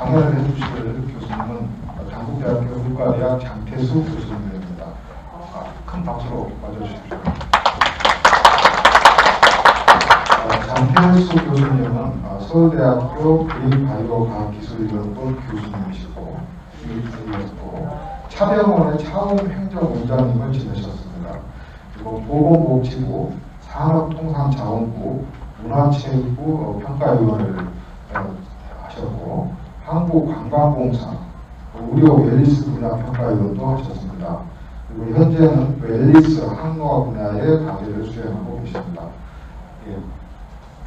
강연을 해주실 교수님은 당국대학교 의과대학 장태수 교수님입니다. 큰 박수로 맞아주십시오. 장태수 교수님은 서울대학교 그린바이오과학기술연구원 교수님이시고 차병원의 차움 행정원장님을 지내셨습니다. 그리고 보건복지부, 산업통상자원부, 문화체육부 평가위원을 하셨고 한국관광공사, 의료 웰리스 분야 평가위원도 하셨습니다. 그리고 현재는 웰리스 항노화 분야의 강의를 수행하고 계십니다. 예,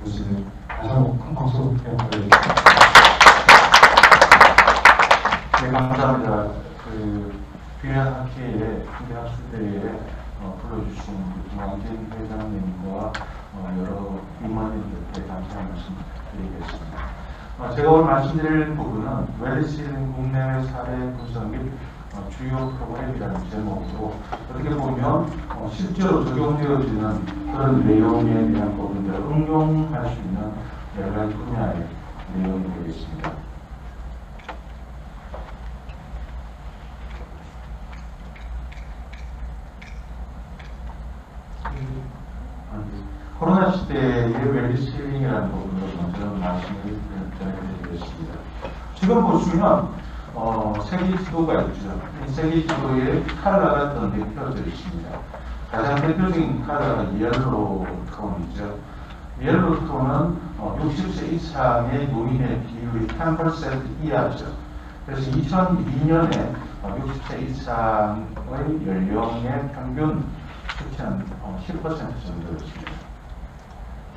교수님 다시 한번 큰 박수 부탁드립니다. 네, 감사합니다. 귀한 학회에 학술대회에 불러주신 김광진 회장님과 여러 임원님들께 감사의 말씀 드리겠습니다. 제가 오늘 말씀드릴 부분은 웰리스 국내외 사례 분석 및 주요 프로그램이라는 제목으로 어떻게 보면 실제로 적용되어지는 그런 내용에 대한 부분들을 응용할 수 있는 여러 가지 분야의 내용이 되겠습니다. 코로나 시대의 웰리스 힐링이라는 부분으로 먼저 말씀을 드리겠습니다. 지금 보시면 세계 지도가 있죠. 이 세계 지도에 칼라가 던져져 있습니다. 가장 대표적인 칼라가 옐로우 톤이죠. 옐로우 톤은 60세 이상의 노인의 비율이 10% 이하죠. 그래서 2002년에 60세 이상의 연령의 평균 수치는 10% 정도였습니다.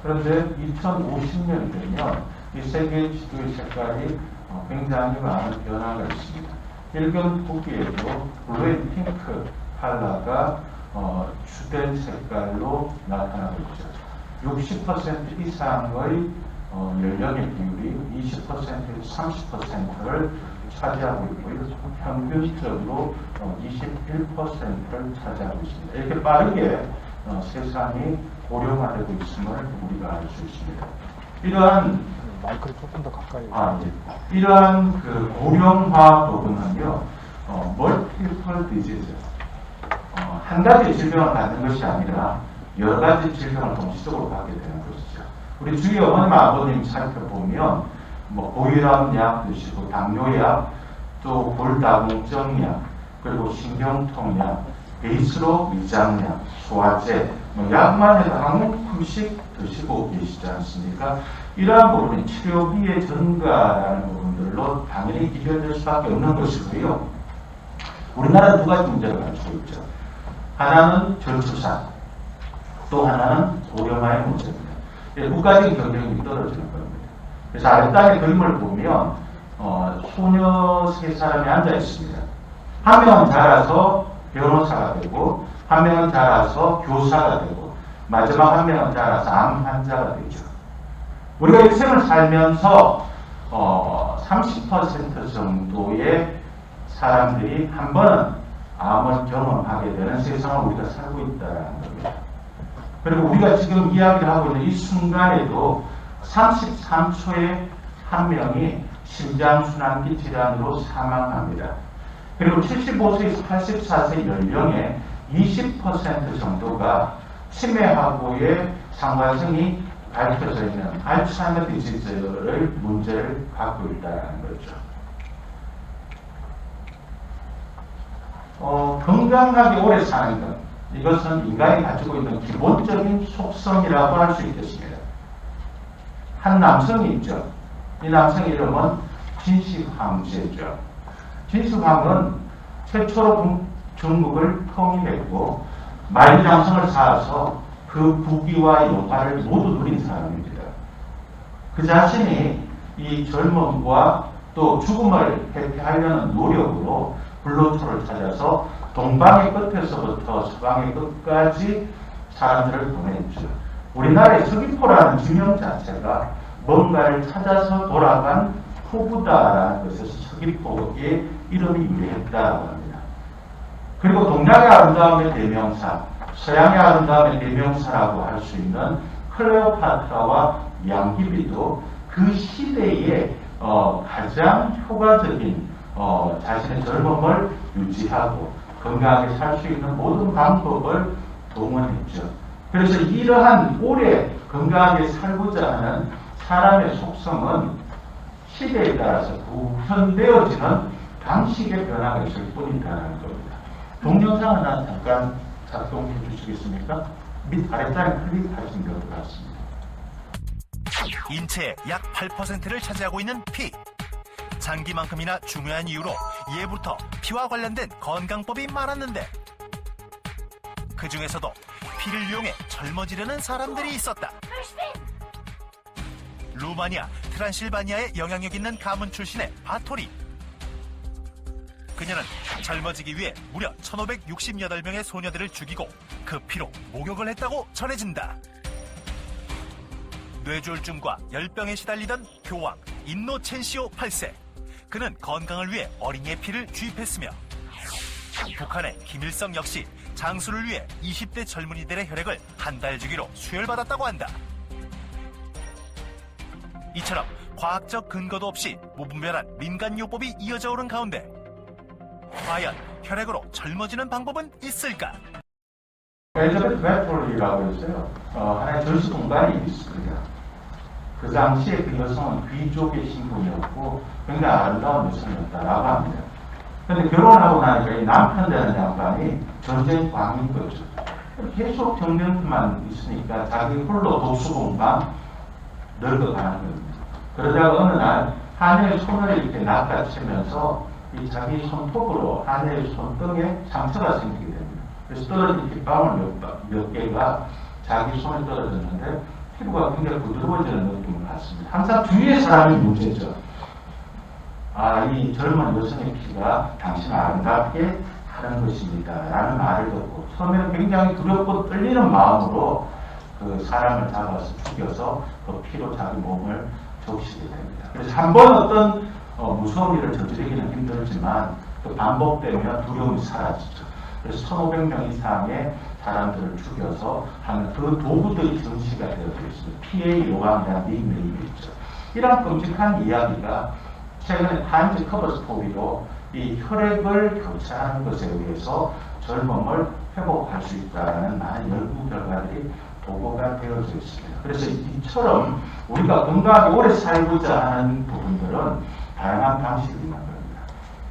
그런데 2050년이 되면 이 세계 지도의 색깔이 굉장히 많은 변화가 있습니다. 일본 북위에도 블루 앤 핑크 컬러가 주된 색깔로 나타나고 있죠. 60% 이상의 연령의 비율이 20%에서 30%를 차지하고 있고요. 평균적으로 21%를 차지하고 있습니다. 이렇게 빠르게 세상이 고령화되고 있음을 우리가 알 수 있습니다. 이러한 마이크를 조금 더 가까이. 이러한 고령화 부분은요, 멀티플 디지즈, 한 가지 질병을 갖는 것이 아니라 여러 가지 질병을 동시적으로 갖게 되는 것이죠. 우리 주위 어머님, 아버님 살펴보면 고혈압약 드시고 당뇨약, 또 골다공증약, 그리고 신경통약, 베이스로 위장약, 소화제, 약만 해도 한 움큼씩 드시고 계시지 않습니까? 이러한 부분은 치료비의 증가라는 부분들로 당연히 비교될 수밖에 없는 것이고요. 우리나라는 두 가지 문제를 가지고 있죠. 하나는 저출산, 또 하나는 고령화의 문제입니다. 국가적인 경쟁력이 떨어지는 겁니다. 그래서 아랫단의 그림을 보면 소녀 세 사람이 앉아 있습니다. 한 명은 자라서 변호사가 되고, 한 명은 자라서 교사가 되고, 마지막 한 명은 자라서 암 환자가 되죠. 우리가 일생을 살면서 30% 정도의 사람들이 한 번은 암을 경험하게 되는 세상을 우리가 살고 있다는 겁니다. 그리고 우리가 지금 이야기를 하고 있는 이 순간에도 33초에 한 명이 심장순환기 질환으로 사망합니다. 그리고 75세에서 84세 연령의 20% 정도가 치매하고의 상관성이 밝혀져 있는 알츠하이머 디지즈의 문제를 갖고 있다는 거죠. 건강하게 오래 사는 것, 이것은 인간이 가지고 있는 기본적인 속성이라고 할 수 있겠습니다. 한 남성이 있죠. 이 남성의 이름은 진시황제죠. 진시황은 최초로 중국을 통일했고 만리장성을 쌓아서 그 부귀와 영화를 모두 누린 사람입니다. 그 자신이 이 젊음과 또 죽음을 회피하려는 노력으로 불로초를 찾아서 동방의 끝에서부터 서방의 끝까지 사람들을 보냈죠. 우리나라의 서귀포라는 지명 자체가 뭔가를 찾아서 돌아간 포부다라는 것에서 서귀포의 이름이 유래했다고 합니다. 그리고 동양의 아름다움의 대명사, 서양의 아름다움의 대명사라고 할 수 있는 클레오파트라와 양귀비도 그 시대에 가장 효과적인 자신의 젊음을 유지하고 건강하게 살 수 있는 모든 방법을 동원했죠. 그래서 이러한 오래 건강하게 살고자 하는 사람의 속성은 시대에 따라서 구현되어지는 방식의 변화가 있을 뿐이다라는 겁니다. 동영상 하나 잠깐 작동해 주시겠습니까? 밑 아래쪽에 클릭하시면 될 것 같습니다. 인체의 약 8%를 차지하고 있는 피. 장기만큼이나 중요한 이유로 예부터 피와 관련된 건강법이 많았는데 그 중에서도 피를 이용해 젊어지려는 사람들이 있었다. 루마니아 트란실바니아에 영향력 있는 가문 출신의 바토리. 그녀는 젊어지기 위해 무려 1568명의 소녀들을 죽이고 그 피로 목욕을 했다고 전해진다. 뇌졸중과 열병에 시달리던 교황 인노첸시오 8세. 그는 건강을 위해 어린이의 피를 주입했으며 북한의 김일성 역시 장수를 위해 20대 젊은이들의 혈액을 한 달 주기로 수혈받았다고 한다. 이처럼 과학적 근거도 없이 무분별한 민간요법이 이어져 오른 가운데 과연 혈액으로 젊어지는 방법은 있을까? 엘리자베트 배톨리라고 했어요. 하나의 절수 동반이 있습니다. 그 당시에 그 여성은 귀족의 신분이었고 굉장히 아름다운 여성이었다라고 합니다. 그런데 결혼하고 나니까 이 남편 되는 양반이 전쟁 광인 거죠. 계속 정년만 있으니까 자기 홀로 독수공방 늙어가는 겁니다. 그러다가 어느 날 하늘의 손을 이렇게 낚아채면서 이 자기 손톱으로 하늘의 손등에 상처가 생기게 됩니다. 그래서 떨어진 빗방울 몇 개가 자기 손에 떨어졌는데 피부가 굉장히 부드러워지는 느낌을 받습니다. 항상 주위의 사람이 문제죠. 이 젊은 여성의 피가 당신을 아름답게 하는 것입니다. 라는 말을 듣고 처음에는 굉장히 두렵고 떨리는 마음으로 그 사람을 잡아서 죽여서 그 피로 자기 몸을 적시게 됩니다. 그래서 한 번 어떤 무서운 일을 저지르기는 힘들지만 그 반복되면 두려움이 사라지죠. 그래서 1500명 이상의 사람들을 죽여서 하는 그 도구들이 전시가 되어져 있습니다. 피의 요강이라는 닉네임이 있죠. 이런 끔찍한 이야기가 최근에 타임즈 커버 스토리로 이 혈액을 교체하는 것에 의해서 젊음을 회복할 수 있다는 많은 연구 결과들이 보고가 되어져 있습니다. 그래서 이처럼 우리가 건강하게 오래 살고자 하는 부분들은 다양한 방식이 있는 겁니다.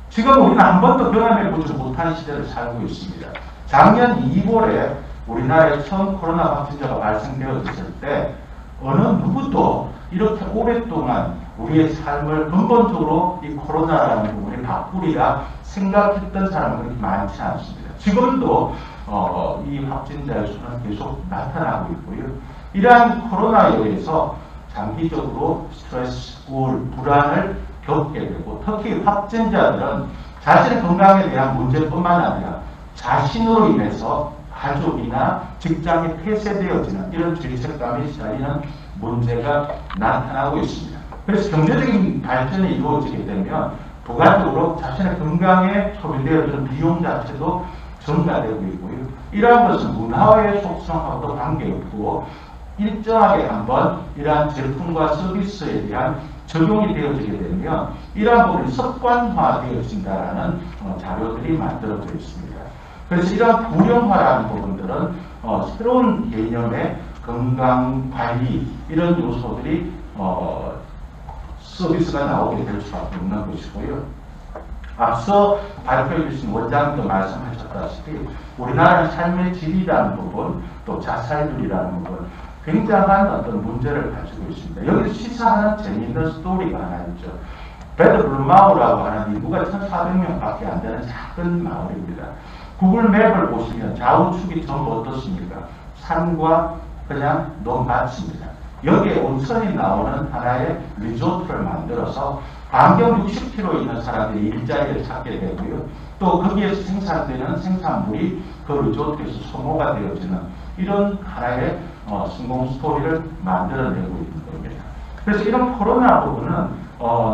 지금 우리는 한 번도 경험해보지 못한 시대를 살고 있습니다. 작년 2월에 우리나라에 처음 코로나 확진자가 발생되었을 때 어느 누구도 이렇게 오랫동안 우리의 삶을 근본적으로 이 코로나라는 부분이 바꾸리라 생각했던 사람은 그렇게 많지 않습니다. 지금도 이 확진자의 수는 계속 나타나고 있고요. 이러한 코로나에 의해서 장기적으로 스트레스, 우울, 불안을 겪게 되고 특히 확진자들은 자신의 건강에 대한 문제뿐만 아니라 자신으로 인해서 가족이나 직장이 폐쇄되어지는 이런 죄책감이 시달리는 문제가 나타나고 있습니다. 그래서 경제적인 발전이 이루어지게 되면 부가적으로 자신의 건강에 소비되어지는 비용 자체도 증가되고 있고요. 이러한 것은 문화의 속성하고도 관계없고 일정하게 한번 이러한 제품과 서비스에 대한 적용이 되어지게 되면 이러한 부분이 습관화되어진다는 자료들이 만들어져 있습니다. 그래서 이러한 불용화라는 부분들은 새로운 개념의 건강관리 이런 요소들이 서비스가 나오게 될 수밖에 없는 것이고요. 앞서 발표해 주신 원장님도 말씀하셨다시피 우리나라는 삶의 질이라는 부분 또 자살률이라는 부분 굉장한 어떤 문제를 가지고 있습니다. 여기서 시사하는 재미있는 스토리가 하나 있죠. 베드블마우라고 하는 인구가 1,400명밖에 안 되는 작은 마을입니다. 구글 맵을 보시면 좌우측이 전부 어떻습니까? 산과 그냥 논밭입니다. 여기에 온천이 나오는 하나의 리조트를 만들어서 반경 60km 있는 사람들이 일자리를 찾게 되고요. 또 거기에서 생산되는 생산물이 그 리조트에서 소모가 되어지는 이런 하나의 성공 스토리를 만들어내고 있는 겁니다. 그래서 이런 코로나 부분은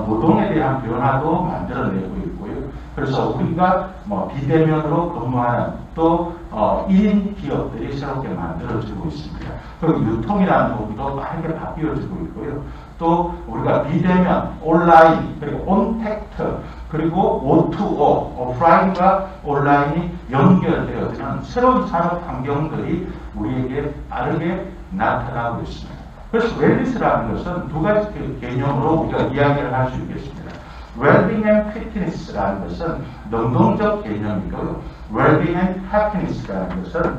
노동에 대한 변화도 만들어내고 있고요. 그래서 우리가 비대면으로 근무하는 또 1인 기업들이 새롭게 만들어지고 있습니다. 그리고 유통이라는 부분도 빠르게 바뀌어지고 있고요. 또 우리가 비대면, 온라인, 그리고 온택트, 그리고 O2O, 오프라인과 온라인이 연결되어지는 새로운 산업 환경들이 우리에게 빠르게 나타나고 있습니다. 그래서 웰니스라는 것은 두 가지 개념으로 우리가 이야기를 할 수 있겠습니다. 웰빙 앤 피트니스라는 것은 능동적 개념이고요. 웰빙 앤 해피니스라는 것은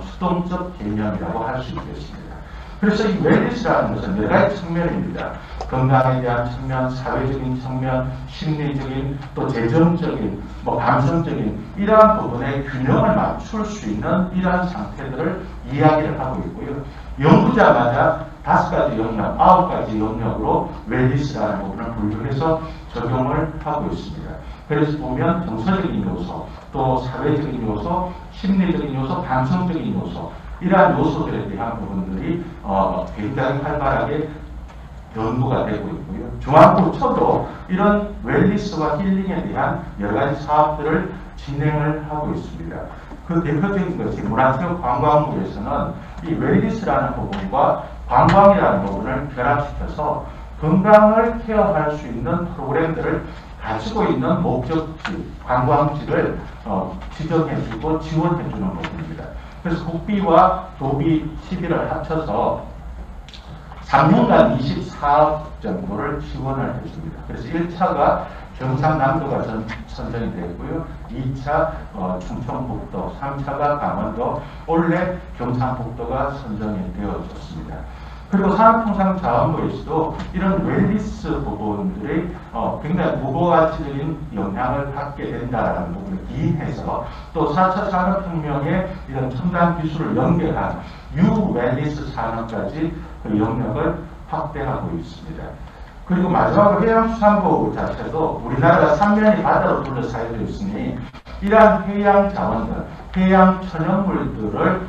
수동적 개념이라고 할 수 있겠습니다. 그래서 이 웰니스라는 것은 여러 가지 측면입니다. 건강에 대한 측면, 사회적인 측면, 심리적인, 또 재정적인, 감성적인 이러한 부분에 균형을 맞출 수 있는 이러한 상태들을 이야기를 하고 있고요. 연구자마다 5가지 영역, 9가지 영역으로 웰니스라는 부분을 분류해서 적용을 하고 있습니다. 그래서 보면 정서적인 요소, 또 사회적인 요소, 심리적인 요소, 감성적인 요소 이러한 요소들에 대한 부분들이 굉장히 활발하게 연구가 되고 있고요. 중앙부처도 이런 웰니스와 힐링에 대한 여러 가지 사업들을 진행을 하고 있습니다. 그 대표적인 것이 문화체육 관광부에서는 이 웰니스라는 부분과 관광이라는 부분을 결합시켜서 건강을 케어할 수 있는 프로그램들을 가지고 있는 목적지, 관광지를 지정해주고 지원해주는 부분입니다. 그래서 국비와 도비, 시비를 합쳐서 3년간 24억 정도를 지원을 해줍니다. 그래서 1차가 경상남도가 선정이 되었고요. 2차 충청북도, 3차가 강원도, 올해 경상북도가 선정이 되어졌습니다. 그리고 산업통상자원부에서도 이런 웰니스 부분들이 굉장히 무고가치적인 영향을 갖게 된다는 부분을 기인해서 또 4차 산업혁명에 이런 첨단 기술을 연결한 유웰니스 산업까지 그 영역을 확대하고 있습니다. 그리고 마지막으로 해양수산부 자체도 우리나라가 삼면이 바다로 둘러싸여 있으니 이러한 해양 자원들, 해양 천연물들을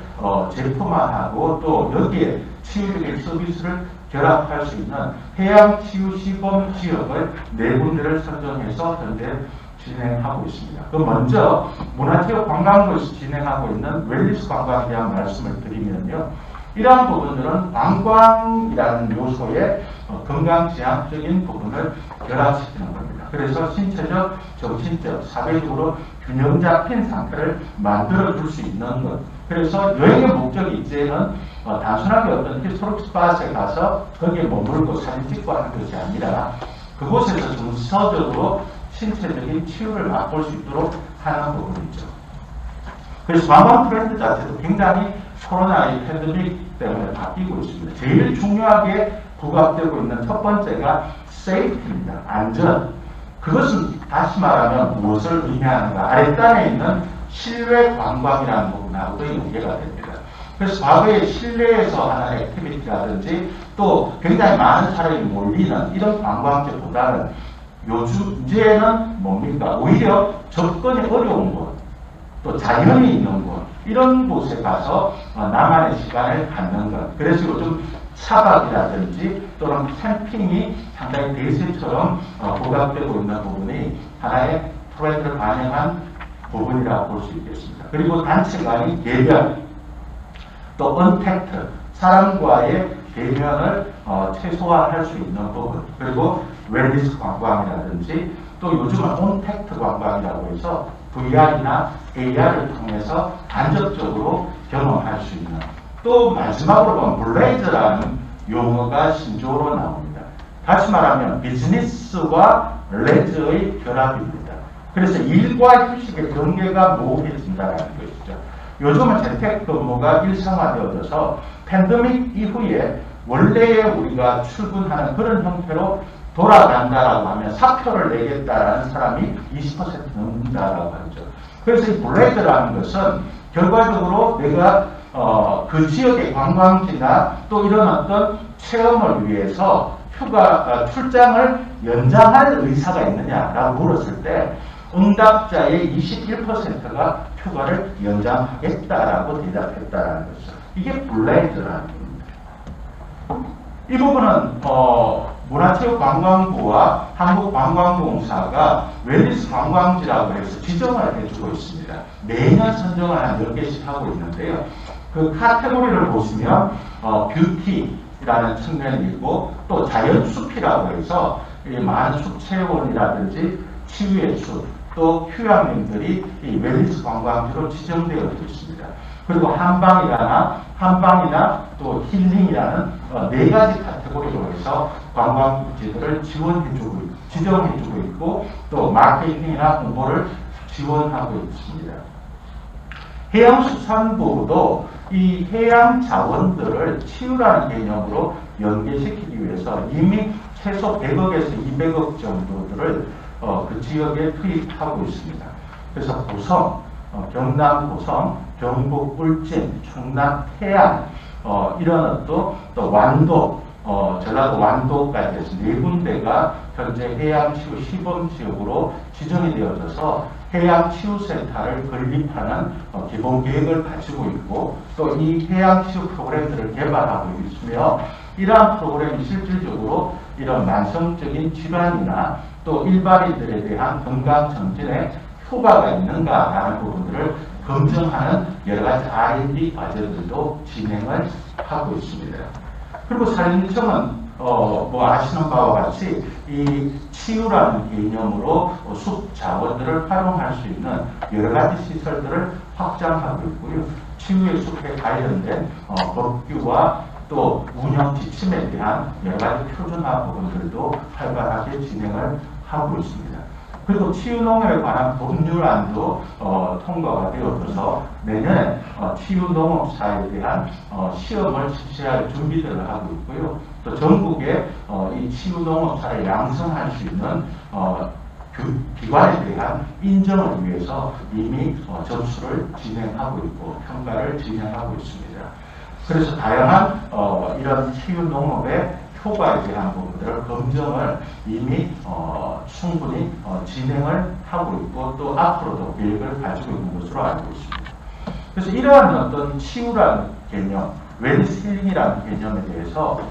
제품화하고 또 여기에 치유적인 서비스를 결합할 수 있는 해양 치유 시범 지역을 4군데를 선정해서 현재 진행하고 있습니다. 그럼 먼저 문화체육관광부에서 진행하고 있는 웰니스 관광에 대한 말씀을 드리면요. 이러한 부분들은 관광이라는 요소의 건강지향적인 부분을 결합시키는 겁니다. 그래서 신체적, 정신적, 사회적으로 균형 잡힌 상태를 만들어줄 수 있는 것. 그래서 여행의 목적이 이제는 단순하게 어떤 히스토릭 스팟에 가서 거기에 머물고 사진 찍고 하는 것이 아니라 그곳에서 정서적으로 신체적인 치유를 맛볼 수 있도록 하는 부분이죠. 그래서 관광 트렌드 자체도 굉장히 코로나의 팬데믹 때문에 바뀌고 있습니다. 제일 중요하게 부각되고 있는 첫 번째가 세이프티입니다. 안전. 그것은 다시 말하면 무엇을 의미하는가? 아랫단에 있는 실외 관광이라는 부분하고도 연계가 됩니다. 그래서 과거에 실내에서 하는 액티비티라든지 또 굉장히 많은 사람이 몰리는 이런 관광지보다는 이제는 뭡니까? 오히려 접근이 어려운 곳, 또 자연이 있는 곳, 이런 곳에 가서 나만의 시간을 갖는 것. 그래서 요즘 차박이라든지 또는 캠핑이 상당히 대세처럼 부각되고 있는 부분이 하나의 트렌드를 반영한 부분이라고 볼 수 있겠습니다. 그리고 단체 간의 대면, 또 언택트, 사람과의 대면을 최소화할 수 있는 부분, 그리고 웰니스 관광이라든지 또 요즘은 온택트 관광이라고 해서 VR이나 AR을 통해서 간접적으로 경험할 수 있는, 또 마지막으로 보면 블레이즈라는 용어가 신조어로 나옵니다. 다시 말하면 비즈니스와 레저의 결합입니다. 그래서 일과 휴식의 경계가 모호해진다는 것이죠. 요즘은 재택근무가 일상화되어져서 팬데믹 이후에 원래의 우리가 출근하는 그런 형태로 돌아간다라고 하면 사표를 내겠다라는 사람이 20% 넘는다라고 하죠. 그래서 이 블레이드라는 것은 결과적으로 내가 그 지역의 관광지나 또 이런 어떤 체험을 위해서 출장을 연장할 의사가 있느냐라고 물었을 때 응답자의 21%가 휴가를 연장하겠다라고 대답했다라는 거죠. 이게 블레이드라는 겁니다. 이 부분은 문화체육관광부와 한국관광공사가 웰니스 관광지라고 해서 지정을 해주고 있습니다. 매년 선정을 한 10개씩 하고 있는데요. 그 카테고리를 보시면 뷰티라는 측면이 있고 또 자연숲이라고 해서 이 많은 숲체원이라든지 치유의 숲, 또 휴양림들이 이 웰니스 관광지로 지정되어 있습니다. 그리고 한방이나 또 힐링이라는 4가지 카테고리로 해서 관광지들을 지정해주고 있고 또 마케팅이나 홍보를 지원하고 있습니다. 해양수산부도 이 해양 자원들을 치유라는 개념으로 연계시키기 위해서 이미 최소 100억에서 200억 정도들을 그 지역에 투입하고 있습니다. 그래서 고성, 경남 고성, 경북 울진, 충남 태안, 이런 또 완도, 전라도 완도까지 해서 4군데가 현재 해양치유 시범지역으로 지정이 되어져서 해양치유센터를 건립하는 기본 계획을 가지고 있고 또 이 해양치유 프로그램들을 개발하고 있으며 이러한 프로그램이 실질적으로 이런 만성적인 질환이나 또 일반인들에 대한 건강 정진에 효과가 있는가라는 부분들을 검증하는 여러 가지 R&D 과제들도 진행을 하고 있습니다. 그리고 산림청은 아시는 바와 같이 이 치유라는 개념으로 숲 자원들을 활용할 수 있는 여러 가지 시설들을 확장하고 있고요. 치유의 숲에 관련된 법규와 또 운영 지침에 대한 여러 가지 표준화 부분들도 활발하게 진행을 하고 있습니다. 그리고 치유농업에 관한 법률안도 통과가 되어져서 내년에 치유농업사에 대한 시험을 실시할 준비들을 하고 있고요. 또 전국에 이 치유농업사를 양성할 수 있는 기관에 대한 인정을 위해서 이미 접수를 진행하고 있고 평가를 진행하고 있습니다. 그래서 다양한 이런 치유농업의 효과에 대한 부분들을 검증을 이미 충분히 진행을 하고 있고 또 앞으로도 계획을 가지고 있는 것으로 알고 있습니다. 그래서 이러한 어떤 치유라는 개념, 웰니스 힐링이라는 개념에 대해서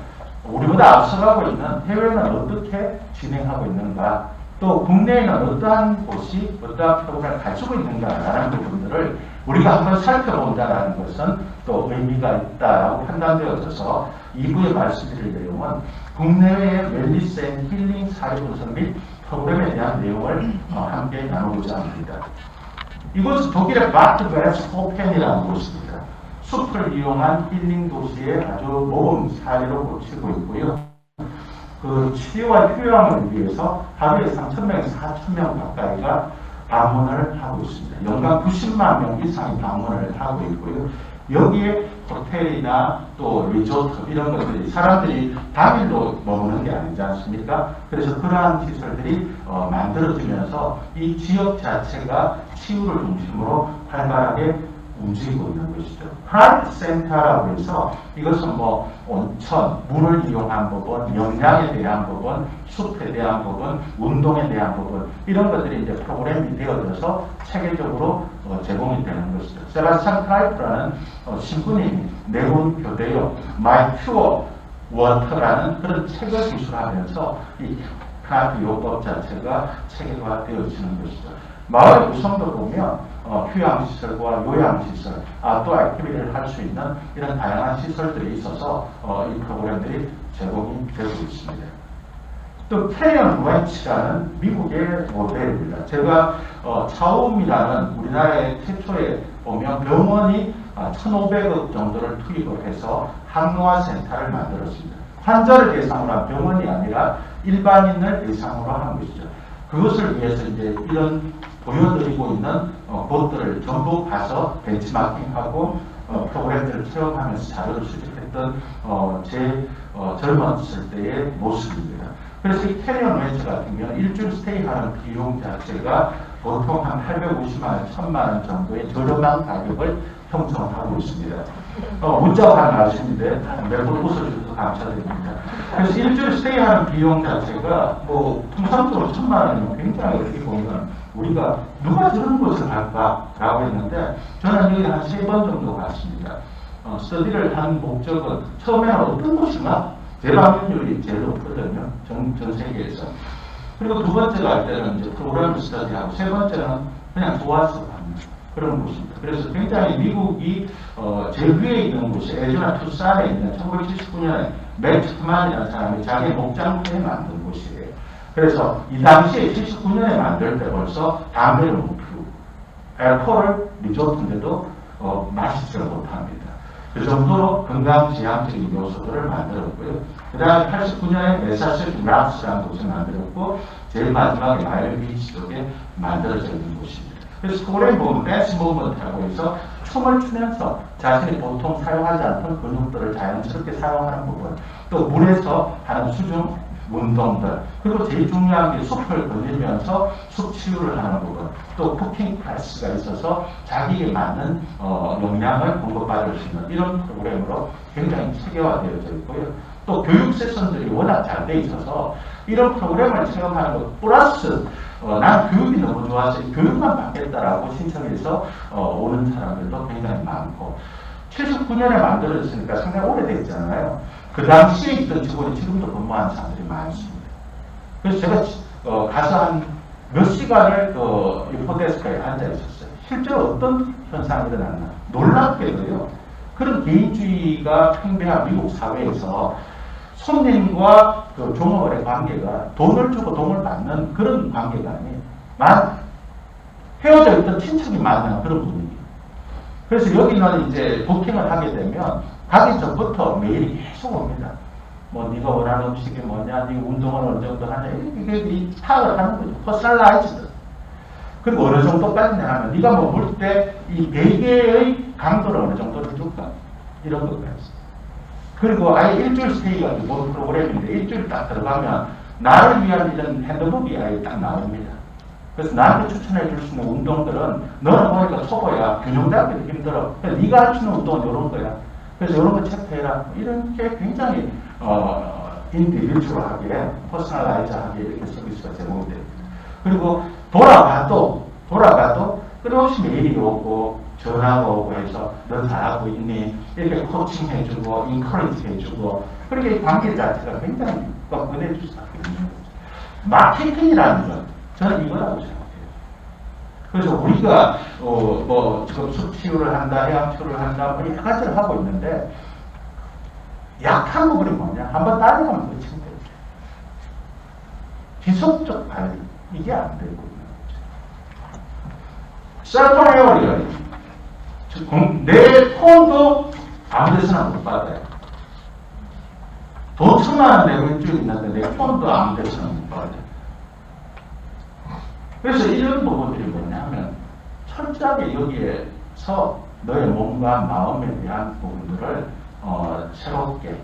우리보다 앞서가고 있는 해외는 어떻게 진행하고 있는가, 또 국내에는 어떠한 곳이 어떠한 프로그램을 가지고 있는가라는 부분들을 우리가 한번 살펴본다는 것은 또 의미가 있다라고 판단되어져서 2부에 말씀드릴 내용은 국내외의 웰니스 앤 힐링 사례 분석 및 프로그램에 대한 내용을 함께 나누고자 합니다. 이곳은 독일의 바트 베르스코펜이라는 곳입니다. 숲을 이용한 힐링 도시의 아주 모범 사례로 꼽히고 있고요. 그 치유와 휴양을 위해서 하루에 3,000명에서 4,000명 가까이가 방문을 하고 있습니다. 연간 90만 명 이상이 방문을 하고 있고요. 여기에 호텔이나 또 리조트 이런 것들이 사람들이 당일로 머무는 게 아니지 않습니까? 그래서 그러한 시설들이 만들어지면서 이 지역 자체가 치유를 중심으로 활발하게 움직이고 있는 것이죠. 하트 센터라고 해서 이것은 온천, 물을 이용한 부분, 영양에 대한 부분, 숲에 대한 부분, 운동에 대한 부분 이런 것들이 이제 프로그램이 되어져서 체계적으로 제공이 되는 것이죠. 세바스찬 크라이프라는 신부님이 내분 교대요, 마이 퓨어 워터라는 그런 책을 기술하면서 이 크라이프 요법 자체가 체계화되어지는 것이죠. 마을 구성도 보면 휴양시설과 요양시설, 또 액티비티를 할 수 있는 이런 다양한 시설들이 있어서 이 프로그램들이 제공이 되고 있습니다. 또 캐리언 웬치라는 미국의 모델입니다. 제가 차움이라는 우리나라의 최초에 보면 병원이 1,500억 정도를 투입을 해서 항노화센터를 만들었습니다. 환자를 대상으로 한 병원이 아니라 일반인을 대상으로 하는 것이죠. 그것을 위해서 이제 이런 보여드리고 있는 곳들을 전부 가서 벤치마킹하고 프로그램들을 체험하면서 자료를 수집했던 제 젊었을 때의 모습입니다. 그래서 이 캐리언 벤처 같은 경우는 일주일 스테이하는 비용 자체가 보통 한 850만 원, 1000만 원 정도의 저렴한 가격을 형성하고 있습니다. 문자가 하나 나왔는데 매번 웃어주셔서 감사드립니다. 그래서 일주일 스테이하는 비용 자체가 통상적으로 1000만 원이면 굉장히 어떻게 보면 우리가 누가 저런 곳을 갈까라고 했는데 저는 여기 한 3번 정도 갔습니다. 스터디를 한 목적은 처음에는 어떤 곳인가 재방문율이 제일 높거든요. 전 세계에서. 그리고 두 번째가 할 때는 이제 프로그램 스터디하고 세 번째는 그냥 좋아서 하는 그런 곳입니다. 그래서 굉장히 미국이 제일 위에 있는 곳이 애리조나 투싼에 있는 1979년에 맥트만이라는 사람이 자기 목장부에 만든 곳이에요. 그래서 이 당시에 79년에 만들 때 벌써 담배를 못 피우고 알코올 리조트인데도 마시지를 못합니다. 그 정도로 건강지향적인 요소들을 만들었고요. 그 다음에 89년에 매사추세츠 락스라는 곳을 만들었고 제일 마지막에 마일 비치 쪽에 만들어져 있는 곳입니다. 그래서 프로그램 보면 댄스 무브먼트라고 해서 춤을 추면서 자신이 보통 사용하지 않던 근육들을 자연스럽게 사용하는 부분, 또 물에서 하는 수중 운동들, 그리고 제일 중요한 게 숲을 걸리면서 숲 치유를 하는 부분, 또 쿠킹 클래스가 있어서 자기에 맞는 역량을 공급받을 수 있는 이런 프로그램으로 굉장히 체계화되어져 있고요. 또 교육 세션들이 워낙 잘 돼 있어서 이런 프로그램을 체험하는 것 플러스 난 교육이 너무 좋아서 교육만 받겠다라고 신청해서 오는 사람들도 굉장히 많고 79년에 만들어졌으니까 상당히 오래됐잖아요. 그 당시에 있던 직원이 지금도 근무하는 사람들이 많습니다. 그래서 제가 가서 한 몇 시간을 인포데스크에 앉아 있었어요. 실제로 어떤 현상이 일어났나 놀랍게도요. 그런 개인주의가 팽배한 미국 사회에서 손님과 그 종업원의 관계가 돈을 주고 돈을 받는 그런 관계가 아니에요. 헤어져 있던 친척이 만나는 그런 분위기. 그래서 여기는 이제 부킹을 하게 되면 가기 전부터 메일이 계속 옵니다. 뭐 네가 원하는 음식이 뭐냐, 네 운동은 어느 정도 하냐, 이게 파악을 하는 거죠. 퍼스널라이즈드. 그리고 어느 정도까지 하면 네가 뭐 물 때 이 베개의 강도를 어느 정도를 줄까? 이런 것까지. 그리고 아예 일주일 스테이가 기본 프로그램인데 일주일 딱 들어가면 나를 위한 이런 핸드북이 아예 딱 나옵니다. 그래서 나한테 추천해 줄 수 있는 운동들은 너는 보니까 초보야, 균형 잡기도 힘들어. 네가 할 수 있는 운동은 이런 거야. 그래서 이런 거 체크해라. 이런 게 굉장히 인디비주얼하게, 퍼스널라이즈하게 이렇게 서비스가 제공이 됩니다. 그리고 돌아가도 끊임없이 메일이 오고 전화가 오고 해서 너 잘하고 있니? 이렇게 코칭해주고 인커리지 해주고 그렇게 관계 자체가 굉장히 꽉끈해줄 수밖에 없는 거죠. 마케팅이라는 건 저는 이거라고 생각해요. 그래서 우리가 지금 숲 치유를 한다, 해양 치유를 한다, 뭐 여러 가지를 하고 있는데 약한 부분이 뭐냐? 한번 따라가면 끝인 거죠. 지속적 관리 이게 안 되고 있는 거죠. 셀프 헤어리얼 내 폰도 아무 데서나 못 받아요. 돈 1,000만 원 내고 일주일 있는데 내 폰도 아무 데서나 못 받아요. 그래서 이런 부분들이 뭐냐면 철저하게 여기에서 너의 몸과 마음에 대한 부분들을 새롭게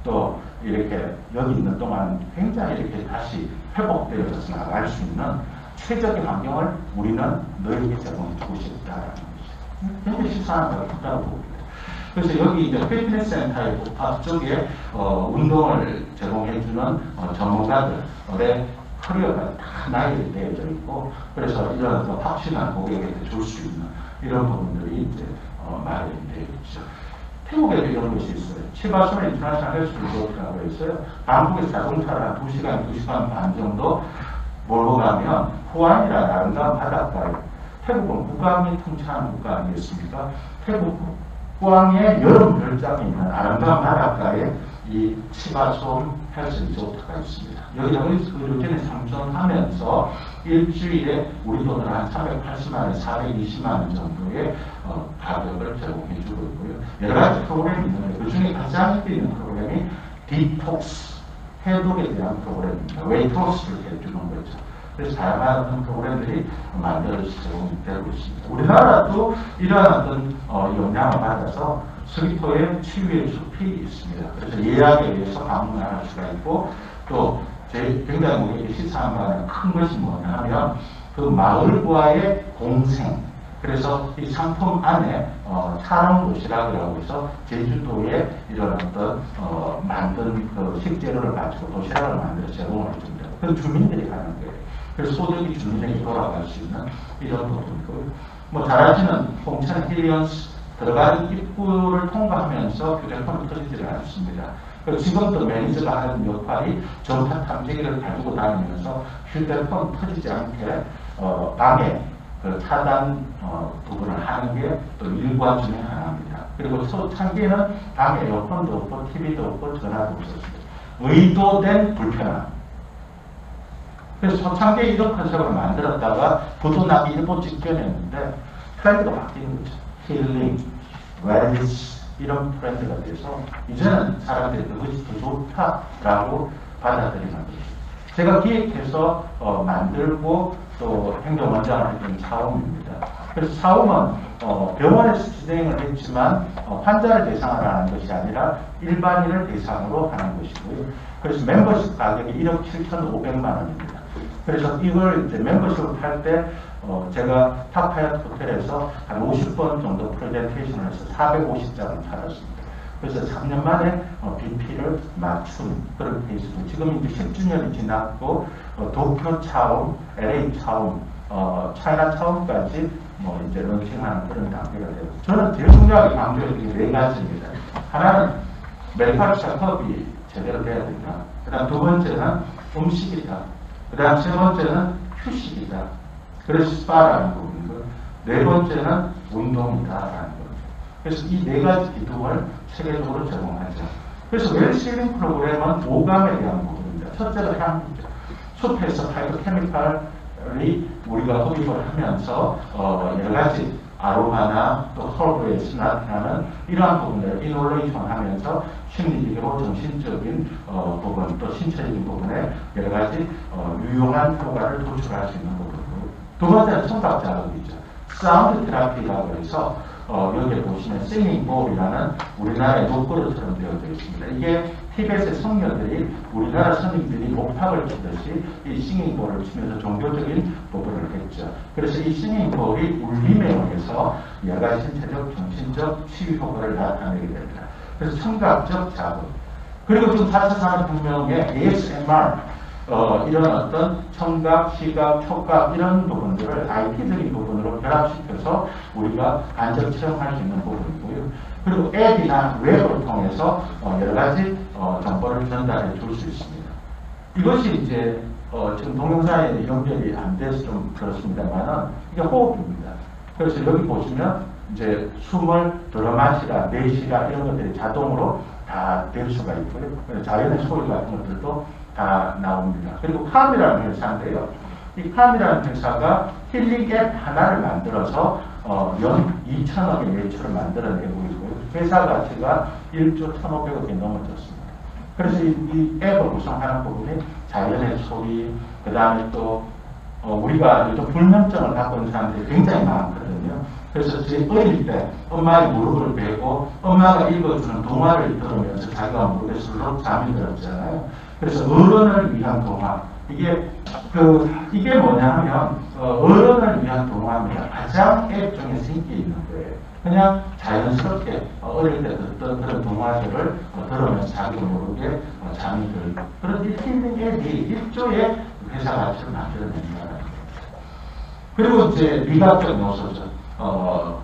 또 이렇게 여기 있는 동안 굉장히 이렇게 다시 회복되어서 나갈 수 있는 최적의 환경을 우리는 너에게 제공해 주고 싶다라는 것이죠. 굉장히 시사한 걸 크다고 봅니다. 그래서 여기 이제 피트니스 센터의 앞쪽에 운동을 제공해주는 전문가들의 커리어가 다 나열이 되어져 있고, 그래서 이런 확실한 고객에게 줄 수 있는 이런 부분들이 이제 마련이 되어 있죠. 태국에도 이런 것이 있어요. 치바소나 인터내셔널 헬스 리조트라고 있어요. 한국에서 자동차를 한 2시간, 2시간 반 정도 몰고 가면 후안이라는 아름다운 바닷가에, 태국은 국왕이 통치하는 국가 아니겠습니까? 태국 국왕의 여름 별장에 있는 아름다운 바닷가에 이 치바솜 헬스 리조트가 있습니다. 여기다가 의료진에 상전하면서 일주일에 우리 돈으로 한 380만 원, 420만 원 정도의 가격을 제공해 주고 있고요. 여러 가지 프로그램이 있는데 그 중에 가장 인기 있는 프로그램이 디톡스, 해독에 대한 프로그램입니다. 웨이트로스를 해주는 거죠. 그래서 다양한 프로그램들이 만들어져서 제공되고 있습니다. 우리나라도 이러한 어떤 영향을 받아서 서귀포에 치유의 숲이 있습니다. 그래서 예약에 의해서 방문할 수가 있고, 또 굉장히 우리에게 시사한 바는 큰 것이 뭐냐 하면 그 마을과의 공생. 그래서 이 상품 안에 사람 도시락이라고 해서 제주도에 이런 어떤 만든 그 식재료를 가지고 도시락을 만들어 제공을 해줍니다. 그건 주민들이 가는 거예요. 그래서 소득이 주민에게 돌아갈 수 있는 이런 부분이고요. 뭐 잘 아시는 홍천 힐리언스 들어가는 입구를 통과하면서 휴대폰이 터지지 않습니다. 그리고 지금도 매니저가 하는 역할이 전파 탐지기를 가지고 다니면서 휴대폰 터지지 않게 방해 그 차단 부분을 하는 게 또 일과 중에 하나입니다. 그리고 초창기에는 방에 에어컨도 없고 TV도 없고 전화도 없었습니다. 의도된 불편함. 그래서 초창기에 이런 컨셉을 만들었다가 부도나기 일보 직전이었는데 트렌드가 바뀌는 거죠. 힐링, 웰니스 이런 트렌드가 돼서 이제는 사람들이 그것이 더 좋다라고 받아들이는 거죠. 제가 기획해서 만들고 또 행정원장을 했던 차움입니다. 그래서 차움은 병원에서 진행을 했지만 환자를 대상으로 하는 것이 아니라 일반인을 대상으로 하는 것이고요. 그래서 멤버십 가격이 1억 7,500만 원입니다. 그래서 이걸 이제 멤버십을 팔 때 제가 탑하얏트 호텔에서 한 50번 정도 프레젠테이션을 해서 450장을 팔았습니다. 그래서 3년 만에 BP를 맞춘 그런 케이스고 지금 이제 10주년이 지났고 도쿄 차움, LA 차움, 차이나 차움까지 뭐 이제 런칭하는 그런 단계가 되고 저는 제일 중요하게 강조해드린 게 4가지입니다. 하나는 매니팩처업이 제대로 돼야 된다. 그 다음 두 번째는 음식이다. 그 다음 세 번째는 휴식이다. 그래서 스파라는 부분이고 네 번째는 운동이다라는 거죠. 그래서 이 4가지 기둥을 세계적으로 제공하죠. 그래서 웰실링 프로그램은 오감에 대한 부분입니다. 첫째가 향기죠. 숲에서 파이토케미칼이 우리가 흡입을 하면서 여러 가지 아로마나 또 허브에 스나타는 이러한 부분을 이놀레이션 하면서 심리적으로 정신적인 부분 또 신체적인 부분에 여러 가지 유용한 효과를 도출할 수 있는 부분이고 두 번째는 청각 자극이죠. 사운드 테라피라고 해서 여기에 보시면 싱잉볼이라는 우리나라의 녹그릇처럼 되어져 있습니다. 이게 티벳의 성녀들이 우리나라 선생님들이 목탁을 치듯이 이 싱잉볼을 치면서 종교적인 부분을 했죠. 그래서 이 싱잉볼이 울림에 의해서 여러 가지 신체적, 정신적 치유 효과를 나타내게 됩니다. 그래서 청각적 자극. 그리고 지금 4차 산업혁명의 ASMR 이런 어떤 청각, 시각, 촉각 이런 부분들을 IT적인 부분으로 결합시켜서 우리가 간접 체험할 수 있는 부분이고요. 그리고 앱이나 웹을 통해서 여러 가지 정보를 전달해 줄 수 있습니다. 이것이 이제 지금 동영상에 연결이 안 돼서 좀 그렇습니다만은 이게 호흡입니다. 그래서 여기 보시면 이제 숨을 들어 마시라, 내쉬라 이런 것들이 자동으로 다 될 수가 있고요. 자연의 소리 같은 것들도 다 나옵니다. 그리고 팜이라는 회사인데요. 이 팜이라는 회사가 힐링 앱 하나를 만들어서 연 2천억의 매출을 만들어내고 있고요. 회사 가치가 1조 1,500억이 넘어졌습니다. 그래서 이 앱을 구성하는 부분이 자연의 소리, 그 다음에 또 우리가 요즘 불면증을 갖고 있는 사람들이 굉장히 많거든요. 그래서 제 어릴 때 엄마의 무릎을 베고 엄마가 읽어주는 동화를 들으면서 자기가 무릎에 술록 잠이 들었잖아요. 그래서 어른을 위한 동화. 이게 뭐냐 하면 어른을 위한 동화입니다. 가장 앱 중에서 인기 있는 거예요. 그냥 자연스럽게 어릴 때 듣던 그런 동화들을 들으면서 자기 모르게 잠이 들고 그런 이 힐링 앱이 1조의 회사 가치를 만들어낸다는 거예요. 그리고 이제 미각적 요소죠.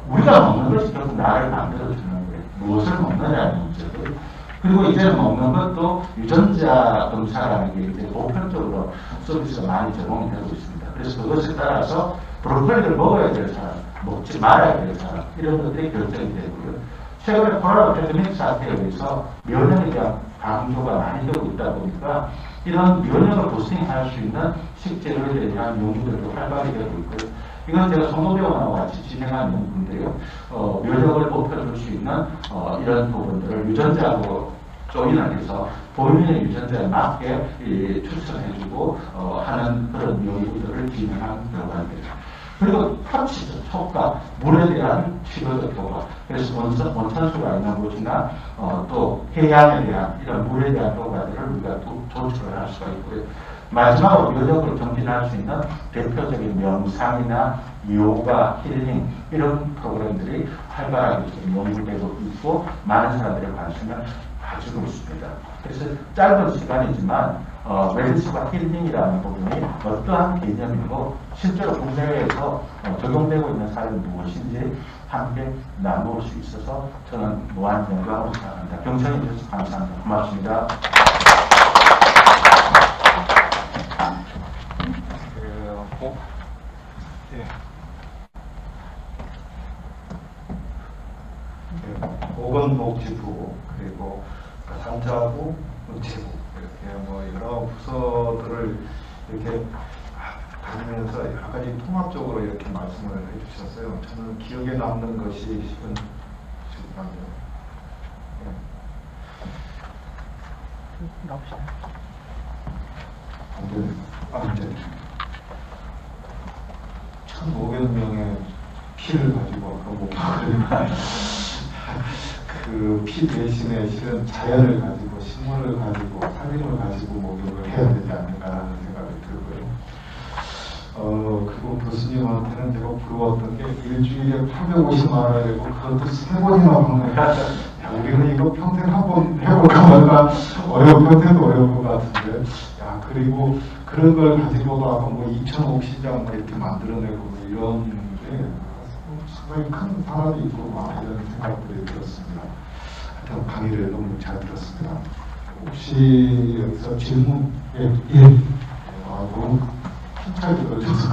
우리가 먹는 것이 결국 나를 만들어주는 거예요. 무엇을 먹느냐는 문제고요. 그리고 이제는 먹는 것도 유전자 검사라는 게 이제 보편적으로 서비스가 많이 제공이 되고 있습니다. 그래서 그것에 따라서 브로콜리를 먹어야 될 사람, 먹지 말아야 될 사람, 이런 것들이 결정이 되고요. 최근에 코로나 팬데믹 사태에 의해서 면역에 대한 강조가 많이 되고 있다 보니까 이런 면역을 부스팅할 수 있는 식재료에 대한 연구들도 활발히 되고 있고요. 이건 제가 성도병원하고 같이 진행하는 연구인데요. 면역을 높여줄 수 있는 이런 부분들을 유전자하고 조인을 해서 본인의 유전자에 맞게 추천해주고 하는 그런 연구들을 진행한 결과입니다. 그리고 터치죠. 촉각, 물에 대한 치료적 효과. 그래서 원천수가 있는 곳이나 또 해양에 대한 이런 물에 대한 효과들을 우리가 조출을 할 수가 있고요. 마지막으로 면역을 정진할 수 있는 대표적인 명상이나 요가, 힐링 이런 프로그램들이 활발하게 지금 연구되고 있고 많은 사람들의 관심을 가지고 있습니다. 그래서 짧은 시간이지만 웰리스와 힐링이라는 부분이 어떠한 개념이고 실제로 국내에서 적용되고 있는 사례는 무엇인지 함께 나누어 수 있어서 저는 무한 영광으로 생각합니다. 경청해 주셔서 감사합니다. 고맙습니다. 보건복지부 그리고 산자부, 문체부 이렇게 뭐 여러 부서들을 이렇게 다니면서 여러 가지 통합적으로 이렇게 말씀을 해주셨어요. 저는 기억에 남는 것이 잠깐만요. 이제 1,500명의 피를 가지고 아까 뭐 그 피 대신에 실은 자연을 가지고 식물을 가지고 살림을 가지고 목욕을 해야 되지 않을까라는 생각이 들고요. 그리고 교수님한테는 제가 부러웠던 게 일주일에 850만 원을 내고 그것도 3번이나 방문을 야, 우리는 이거 평생 한 번 해볼까 말까 평생도 어려울 것 같은데 야 그리고 그런 걸 가지고도 아까 뭐 2,000옥시장 이렇게 만들어내고 뭐 이런 게 상당히 큰 사람이 있구나 이런 생각들이 들었습니다. 하여튼 강의를 너무 잘 들었습니다. 혹시 여기서 질문? 예. 너무 잘 들어줘서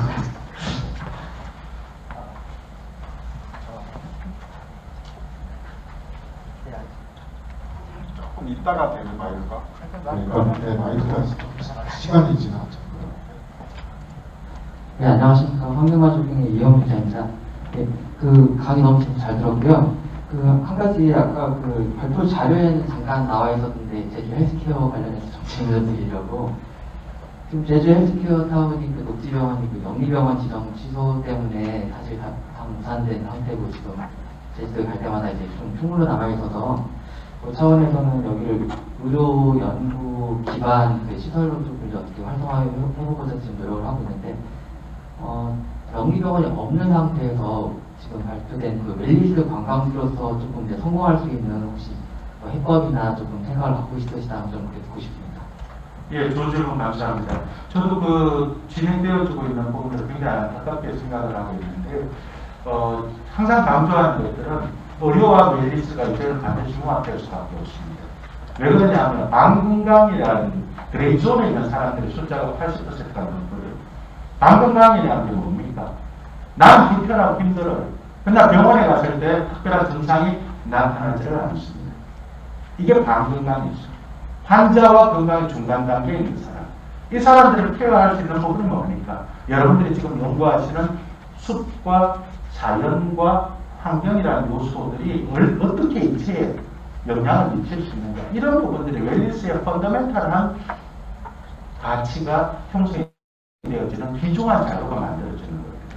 조금 이따가 되는 마이크가 그러니까 네, 마이크가 시간이 지나죠. 네, 안녕하십니까. 환경가족행의 이영훈 기자입니다. 네, 그 강의 너무 잘 들었고요. 그 한 가지 아까 그 발표 자료에는 잠깐 나와 있었는데 제주 헬스케어 관련해서 좀 질문을 드리려고 지금 제주 헬스케어 사업이 그 녹지병원이 그 영리병원 지정 취소 때문에 사실 다 무산된 상태고 지금 제주도에 갈 때마다 이제 좀 충무로 남아 있어서 그 차원에서는 여기를 의료 연구 기반 그 시설로 좀 이제 어떻게 활성화해보고자 지금 노력을 하고 있는데 영리병원이 없는 상태에서 지금 발표된 그 웰리스 관광지로서 조금 이제 성공할 수 있는 혹시 뭐 해법이나 조금 생각을 갖고 있으시다면 좀 듣고 싶습니다. 예, 좋은 질문 감사합니다. 저도 그 진행되어지고 있는 부분을 굉장히 안타깝게 생각을 하고 있는데 항상 강조하는 것들은 의료와 웰리스가 이제는 반드시 융합될 수밖에 없습니다. 왜 그러냐면 방건강이라는 그레이존에 있는 사람들의 숫자가 80%가 넘거든요. 방건강이라는 게 뭡니까? 난 불편하고 힘들어요. 그러나 병원에 갔을 때 특별한 증상이 나타나지를 않습니다. 이게 방건강이죠. 환자와 건강의 중간 단계에 있는 사람. 이 사람들을 케어할 수 있는 부분이 뭡니까? 여러분들이 지금 연구하시는 숲과 자연과 환경이라는 요소들이 어떻게 인체에 영향을 미칠 수 있는가. 이런 부분들이 웰리스의 펀더멘탈한 가치가 형성되어지는 귀중한 자료가 만들어지는 겁니다.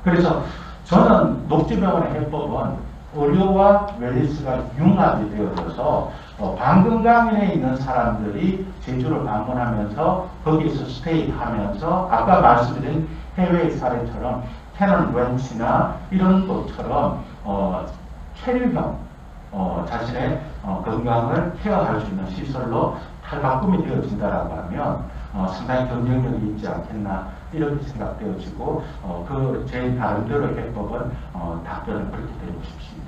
그래서 저는 녹지병원의 해법은 의료와 웰리스가 융합이 되어져서 방건강에 있는 사람들이 제주를 방문하면서 거기에서 스테이하면서 아까 말씀드린 해외의 사례처럼 캐논 렌치나 이런 것처럼 체류형 자신의 건강을 케어할 수 있는 시설로 탈바꿈이 되어진다라고 하면 상당히 경쟁력이 있지 않겠나 이렇게 생각되어지고 그 제 나름대로 해법은 답변을 그렇게 드리고 싶습니다.